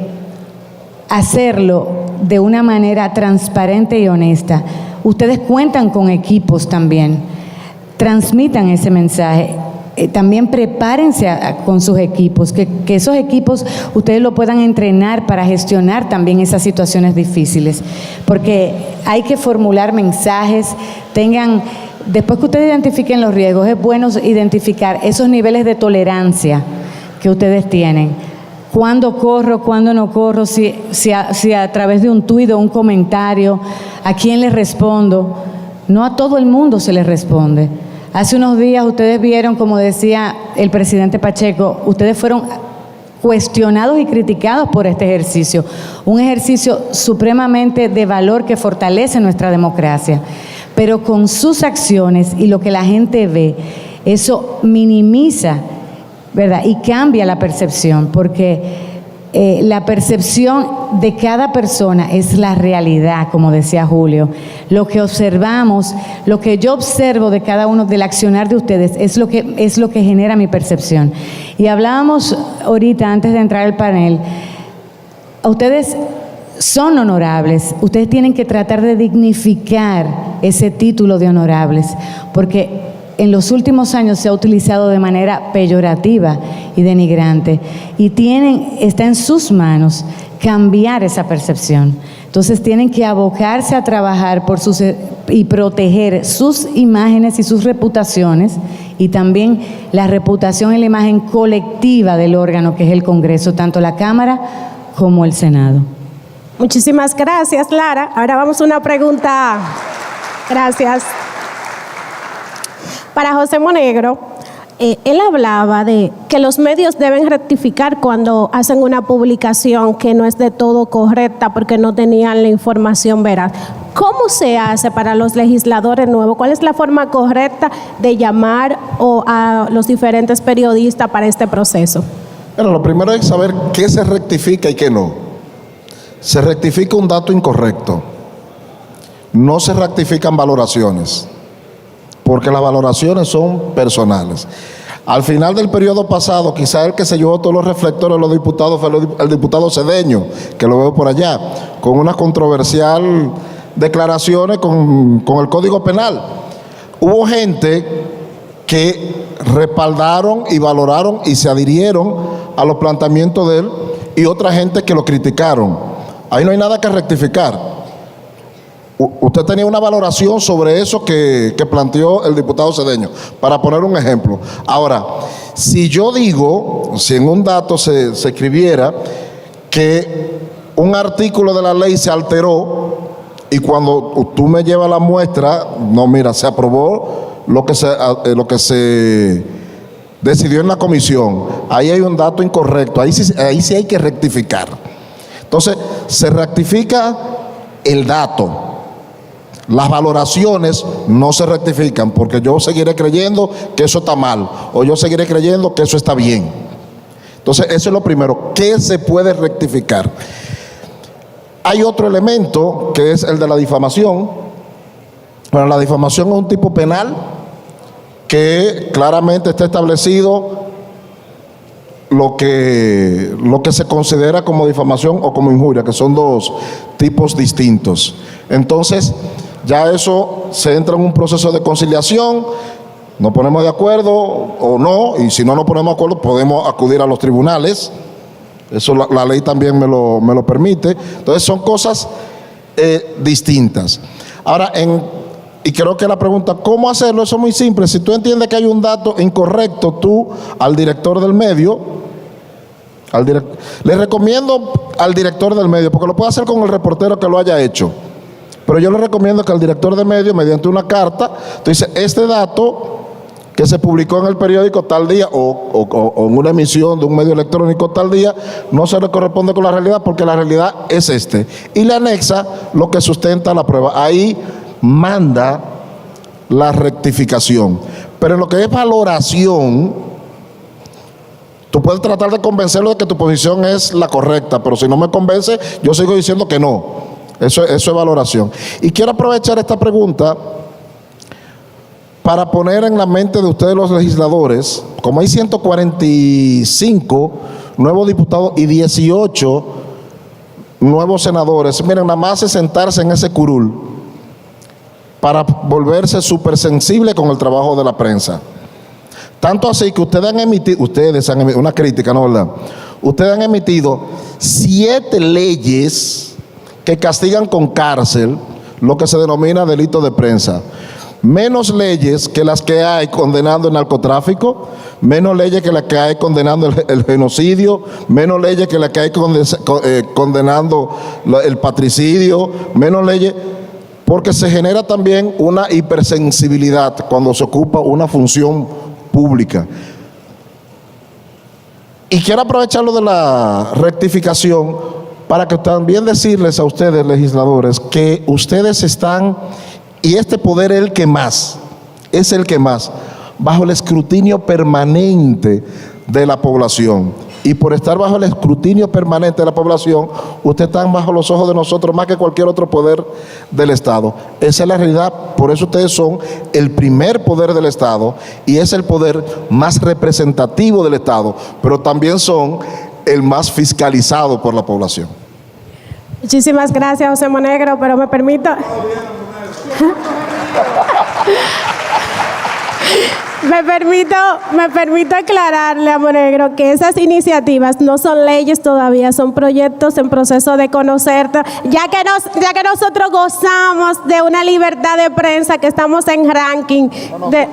hacerlo de una manera transparente y honesta. Ustedes cuentan con equipos también. Transmitan ese mensaje. También prepárense con sus equipos, que esos equipos ustedes lo puedan entrenar para gestionar también esas situaciones difíciles, porque hay que formular mensajes, después que ustedes identifiquen los riesgos, es bueno identificar esos niveles de tolerancia que ustedes tienen. ¿Cuándo corro? ¿Cuándo no corro? Si a través de un tuit o un comentario, ¿a quién les respondo? No a todo el mundo se les responde. Hace unos días ustedes vieron, como decía el presidente Pacheco, ustedes fueron cuestionados y criticados por este ejercicio, un ejercicio supremamente de valor que fortalece nuestra democracia, pero con sus acciones y lo que la gente ve, eso minimiza ¿verdad? Y cambia la percepción, porque la percepción de cada persona es la realidad, como decía Julio. Lo que observamos, lo que yo observo de cada uno, del accionar de ustedes, es lo que genera mi percepción. Y hablábamos ahorita, antes de entrar al panel, ustedes son honorables, ustedes tienen que tratar de dignificar ese título de honorables, porque en los últimos años se ha utilizado de manera peyorativa y denigrante, y está en sus manos cambiar esa percepción. Entonces tienen que abocarse a trabajar y proteger sus imágenes y sus reputaciones, y también la reputación y la imagen colectiva del órgano que es el Congreso, tanto la Cámara como el Senado. Muchísimas gracias, Lara. Ahora vamos a una pregunta. Gracias. Para José Monegro, él hablaba de que los medios deben rectificar cuando hacen una publicación que no es de todo correcta porque no tenían la información veraz. ¿Cómo se hace para los legisladores nuevos? ¿Cuál es la forma correcta de llamar a los diferentes periodistas para este proceso? Bueno, lo primero es saber qué se rectifica y qué no. Se rectifica un dato incorrecto. No se rectifican valoraciones, porque las valoraciones son personales. Al final del periodo pasado, quizá el que se llevó todos los reflectores de los diputados fue el diputado Cedeño, que lo veo por allá, con unas controversial declaraciones con el Código Penal. Hubo gente que respaldaron y valoraron y se adhirieron a los planteamientos de él, y otra gente que lo criticaron. Ahí no hay nada que rectificar. Usted tenía una valoración sobre eso que planteó el diputado Cedeño, para poner un ejemplo. Ahora, si yo digo, si en un dato se escribiera que un artículo de la ley se alteró, y cuando tú me llevas la muestra, no, mira, se aprobó lo que se decidió en la comisión, ahí hay un dato incorrecto, ahí sí hay que rectificar. Entonces, se rectifica el dato. Las valoraciones no se rectifican, porque yo seguiré creyendo que eso está mal, o yo seguiré creyendo que eso está bien. Entonces, eso es lo primero. ¿Qué se puede rectificar? Hay otro elemento que es el de la difamación. Bueno, la difamación es un tipo penal que claramente está establecido lo que se considera como difamación o como injuria, que son dos tipos distintos. Entonces, ya eso se entra en un proceso de conciliación, nos ponemos de acuerdo o no, y si no nos ponemos de acuerdo podemos acudir a los tribunales. Eso la ley también me lo permite. Entonces son cosas distintas. Ahora, y creo que la pregunta, ¿cómo hacerlo? Eso es muy simple. Si tú entiendes que hay un dato incorrecto, tú al director del medio, le recomiendo al director del medio, porque lo puede hacer con el reportero que lo haya hecho, pero yo le recomiendo que al director de medio, mediante una carta, tú dices, este dato que se publicó en el periódico tal día o en una emisión de un medio electrónico tal día, no se le corresponde con la realidad, porque la realidad es este. Y le anexa lo que sustenta la prueba. Ahí manda la rectificación. Pero en lo que es valoración, tú puedes tratar de convencerlo de que tu posición es la correcta, pero si no me convence, yo sigo diciendo que no. Eso es valoración. Y quiero aprovechar esta pregunta para poner en la mente de ustedes los legisladores, como hay 145 nuevos diputados y 18 nuevos senadores, miren, nada más es sentarse en ese curul para volverse súper sensible con el trabajo de la prensa. Tanto así que ustedes han emitido una crítica, ¿no, verdad? Ustedes han emitido 7 leyes que castigan con cárcel lo que se denomina delito de prensa. Menos leyes que las que hay condenando el narcotráfico, menos leyes que las que hay condenando el genocidio, menos leyes que las que hay condenando el patricidio, menos leyes, porque se genera también una hipersensibilidad cuando se ocupa una función pública. Y quiero aprovechar lo de la rectificación para que también decirles a ustedes, legisladores, que ustedes están, y este poder es el que más, bajo el escrutinio permanente de la población. Y por estar bajo el escrutinio permanente de la población, ustedes están bajo los ojos de nosotros más que cualquier otro poder del Estado. Esa es la realidad, por eso ustedes son el primer poder del Estado y es el poder más representativo del Estado, pero también son el más fiscalizado por la población. Muchísimas gracias, José Monegro, pero me permito... Me permito aclararle a Monegro que esas iniciativas no son leyes todavía, son proyectos en proceso de conocer, ya que nosotros gozamos de una libertad de prensa, que estamos en ranking de...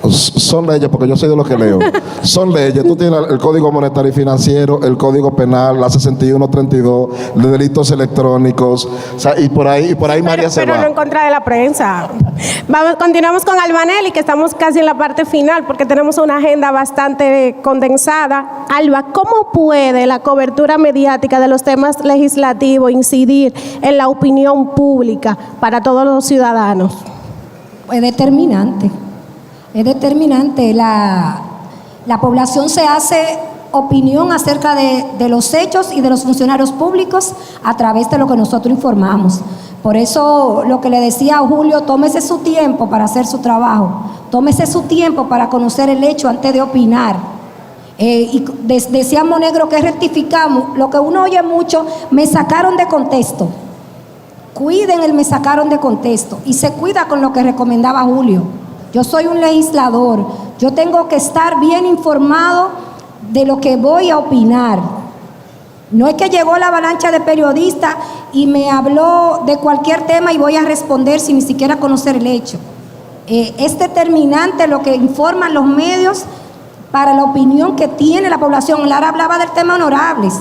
Son leyes, porque yo soy de los que leo. Son leyes. Tú tienes el Código Monetario y Financiero, el Código Penal, la 6132, de delitos electrónicos, o sea, y por ahí María se va. Pero no en contra de la prensa. Continuamos con Albanelli, que estamos casi en la parte final, porque tenemos una agenda bastante condensada. Alba, ¿cómo puede la cobertura mediática de los temas legislativos incidir en la opinión pública para todos los ciudadanos? Es determinante. Es determinante. La población se hace opinión acerca de los hechos y de los funcionarios públicos a través de lo que nosotros informamos. Por eso lo que le decía a Julio, tómese su tiempo para hacer su trabajo, tómese su tiempo para conocer el hecho antes de opinar. Y decía Monegro que rectificamos, lo que uno oye mucho, me sacaron de contexto. Cuiden el me sacaron de contexto y se cuida con lo que recomendaba Julio. Yo soy un legislador, yo tengo que estar bien informado de lo que voy a opinar. No es que llegó la avalancha de periodistas y me habló de cualquier tema y voy a responder sin ni siquiera conocer el hecho. Es determinante lo que informan los medios para la opinión que tiene la población. Lara hablaba del tema honorables.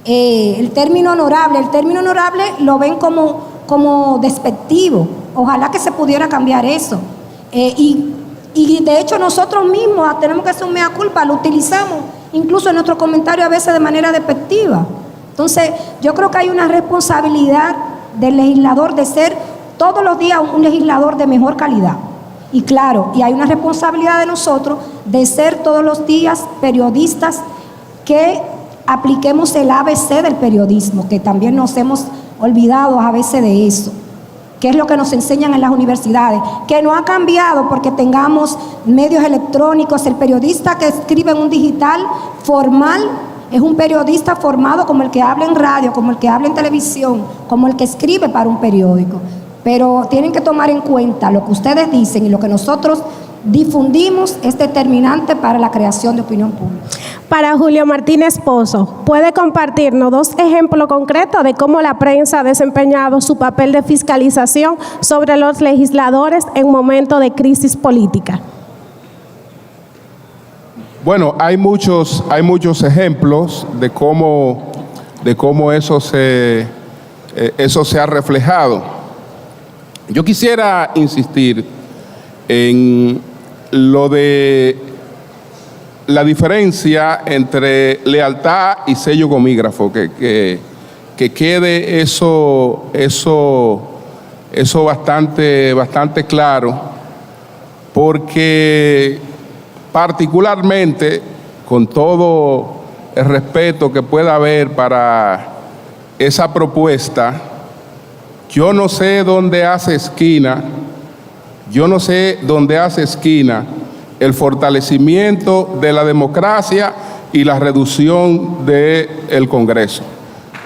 El término honorable lo ven como despectivo. Ojalá que se pudiera cambiar eso. Y de hecho nosotros mismos tenemos que hacer un mea culpa, lo utilizamos incluso en nuestros comentarios a veces de manera despectiva. Entonces yo creo que hay una responsabilidad del legislador de ser todos los días un legislador de mejor calidad. Y claro, y hay una responsabilidad de nosotros de ser todos los días periodistas que apliquemos el ABC del periodismo, que también nos hemos olvidado a veces de eso, que es lo que nos enseñan en las universidades, que no ha cambiado porque tengamos medios electrónicos. El periodista que escribe en un digital formal es un periodista formado como el que habla en radio, como el que habla en televisión, como el que escribe para un periódico. Pero tienen que tomar en cuenta lo que ustedes dicen y lo que nosotros difundimos es determinante para la creación de opinión pública. Para Julio Martínez Pozo, ¿puede compartirnos 2 ejemplos concretos de cómo la prensa ha desempeñado su papel de fiscalización sobre los legisladores en momentos de crisis política? Bueno, hay muchos ejemplos de cómo eso se ha reflejado. Yo quisiera insistir en lo de la diferencia entre lealtad y sello gomígrafo, que quede eso bastante claro, porque particularmente, con todo el respeto que pueda haber para esa propuesta, yo no sé dónde hace esquina el fortalecimiento de la democracia y la reducción del Congreso.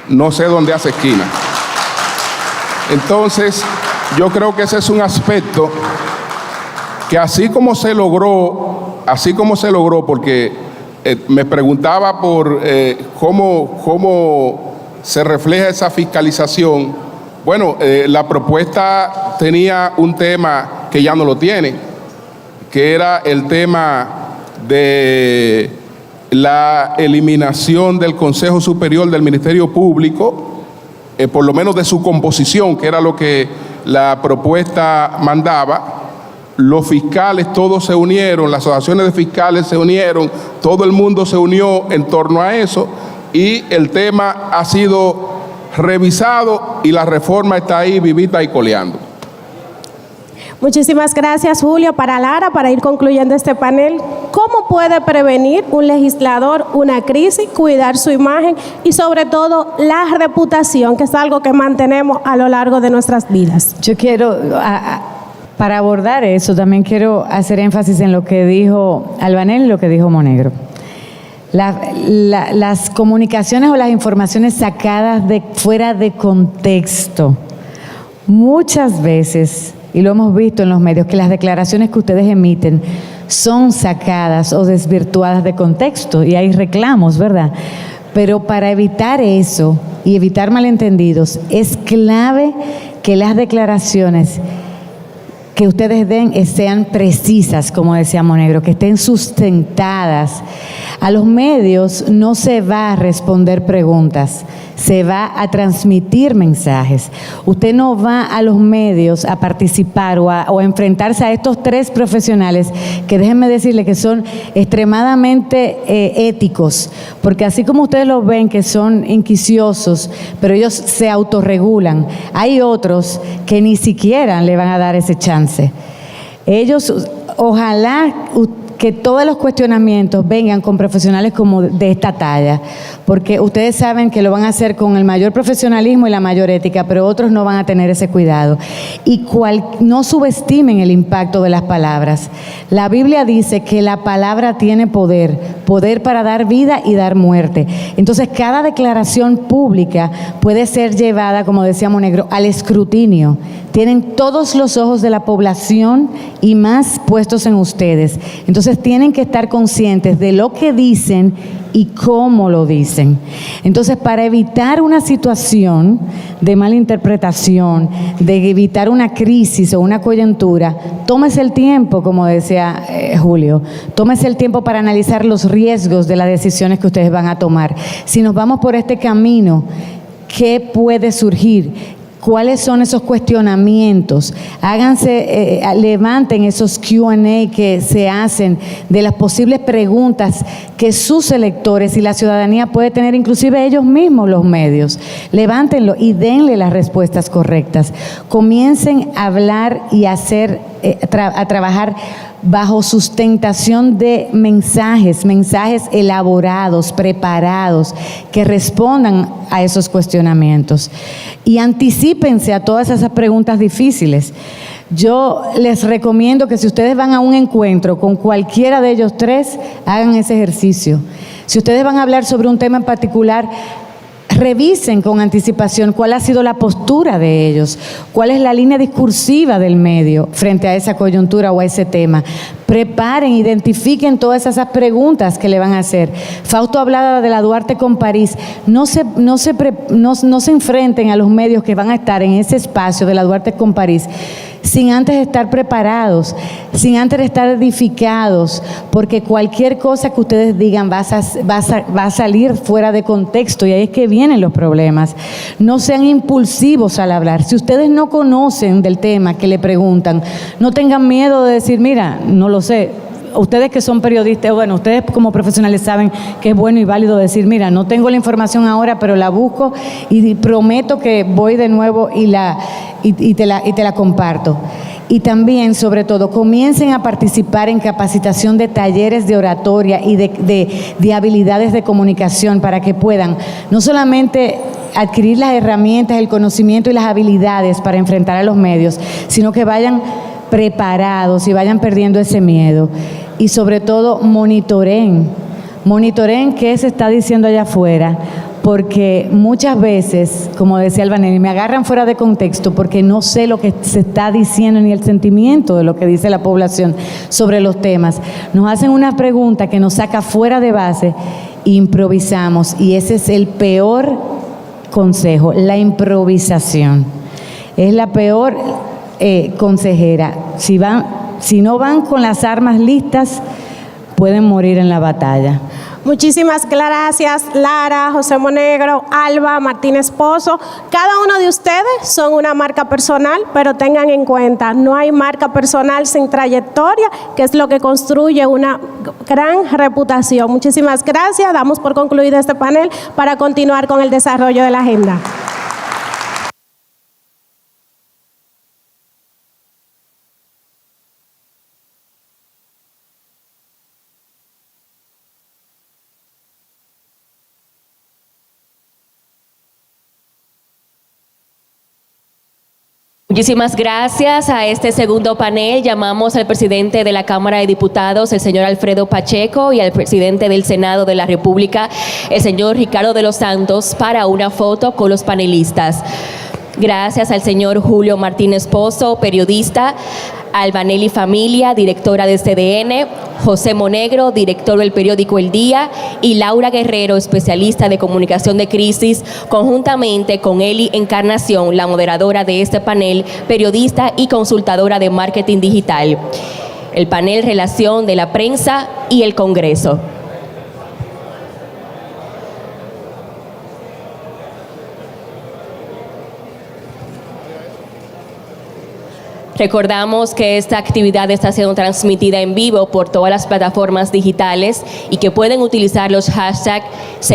No sé dónde hace esquina. Entonces, yo creo que ese es un aspecto que así como se logró, porque me preguntaba por cómo se refleja esa fiscalización. Bueno, la propuesta tenía un tema que ya no lo tiene, que era el tema de la eliminación del Consejo Superior del Ministerio Público, por lo menos de su composición, que era lo que la propuesta mandaba. Los fiscales todos se unieron, las asociaciones de fiscales se unieron, todo el mundo se unió en torno a eso y el tema ha sido revisado y la reforma está ahí vivita y coleando. Muchísimas gracias, Julio. Para Lara, para ir concluyendo este panel, ¿cómo puede prevenir un legislador una crisis, cuidar su imagen y sobre todo la reputación, que es algo que mantenemos a lo largo de nuestras vidas? Yo quiero, para abordar eso, también quiero hacer énfasis en lo que dijo Albanel y lo que dijo Monegro. Las comunicaciones o las informaciones sacadas de fuera de contexto, muchas veces, y lo hemos visto en los medios, que las declaraciones que ustedes emiten son sacadas o desvirtuadas de contexto y hay reclamos, ¿verdad? Pero para evitar eso y evitar malentendidos, es clave que las declaraciones que ustedes den sean precisas, como decía Monegro, que estén sustentadas. A los medios no se va a responder preguntas, se va a transmitir mensajes. Usted no va a los medios a participar o a enfrentarse a estos tres profesionales que déjenme decirle que son extremadamente éticos, porque así como ustedes los ven que son inquisitosos, pero ellos se autorregulan, hay otros que ni siquiera le van a dar ese chance. Ellos, ojalá que todos los cuestionamientos vengan con profesionales como de esta talla, porque ustedes saben que lo van a hacer con el mayor profesionalismo y la mayor ética, pero otros no van a tener ese cuidado. Y no subestimen el impacto de las palabras. La Biblia dice que la palabra tiene poder para dar vida y dar muerte. Entonces, cada declaración pública puede ser llevada, como decía Monegro, al escrutinio. Tienen todos los ojos de la población y más puestos en ustedes. Entonces, tienen que estar conscientes de lo que dicen y cómo lo dicen. Entonces, para evitar una situación de malinterpretación, de evitar una crisis o una coyuntura, tómese el tiempo, como decía Julio, tómese el tiempo para analizar los riesgos de las decisiones que ustedes van a tomar. Si nos vamos por este camino, ¿qué puede surgir? ¿Cuáles son esos cuestionamientos? Háganse, levanten esos Q&A que se hacen de las posibles preguntas que sus electores y la ciudadanía puede tener, inclusive ellos mismos, los medios. Levántenlo y denle las respuestas correctas. Comiencen a hablar y a trabajar bajo sustentación de mensajes elaborados, preparados, que respondan a esos cuestionamientos. Y anticípense a todas esas preguntas difíciles. Yo les recomiendo que si ustedes van a un encuentro con cualquiera de ellos tres, hagan ese ejercicio. Si ustedes van a hablar sobre un tema en particular, revisen con anticipación cuál ha sido la postura de ellos, cuál es la línea discursiva del medio frente a esa coyuntura o a ese tema. Preparen, identifiquen todas esas preguntas que le van a hacer. Fausto hablaba de la Duarte con París. No se enfrenten a los medios que van a estar en ese espacio de la Duarte con París sin antes estar preparados, sin antes estar edificados, porque cualquier cosa que ustedes digan va a salir fuera de contexto y ahí es que vienen los problemas. No sean impulsivos al hablar. Si ustedes no conocen del tema que le preguntan, no tengan miedo de decir, mira, no lo sé. Ustedes que son periodistas, bueno, ustedes como profesionales saben que es bueno y válido decir, mira, no tengo la información ahora, pero la busco y prometo que voy de nuevo y te la comparto. Y también, sobre todo, comiencen a participar en capacitación de talleres de oratoria y de habilidades de comunicación para que puedan no solamente adquirir las herramientas, el conocimiento y las habilidades para enfrentar a los medios, sino que vayan preparados y vayan perdiendo ese miedo. Y sobre todo, monitoreen qué se está diciendo allá afuera, porque muchas veces, como decía Albanelli, me agarran fuera de contexto porque no sé lo que se está diciendo ni el sentimiento de lo que dice la población sobre los temas. Nos hacen una pregunta que nos saca fuera de base e improvisamos, y ese es el peor consejo, la improvisación. Es la peor consejera. Si no van con las armas listas, pueden morir en la batalla. Muchísimas gracias, Lara, José Monegro, Alba, Martínez Pozo. Cada uno de ustedes son una marca personal, pero tengan en cuenta, no hay marca personal sin trayectoria, que es lo que construye una gran reputación. Muchísimas gracias. Damos por concluido este panel para continuar con el desarrollo de la agenda. Muchísimas gracias. A este segundo panel llamamos al presidente de la Cámara de Diputados, el señor Alfredo Pacheco, y al presidente del Senado de la República, el señor Ricardo de los Santos, para una foto con los panelistas. Gracias al señor Julio Martínez Pozo, periodista, Albanelli Familia, directora de CDN, José Monegro, director del periódico El Día, y Laura Guerrero, especialista de comunicación de crisis, conjuntamente con Eli Encarnación, la moderadora de este panel, periodista y consultadora de marketing digital. El panel Relación de la Prensa y el Congreso. Recordamos que esta actividad está siendo transmitida en vivo por todas las plataformas digitales y que pueden utilizar los hashtags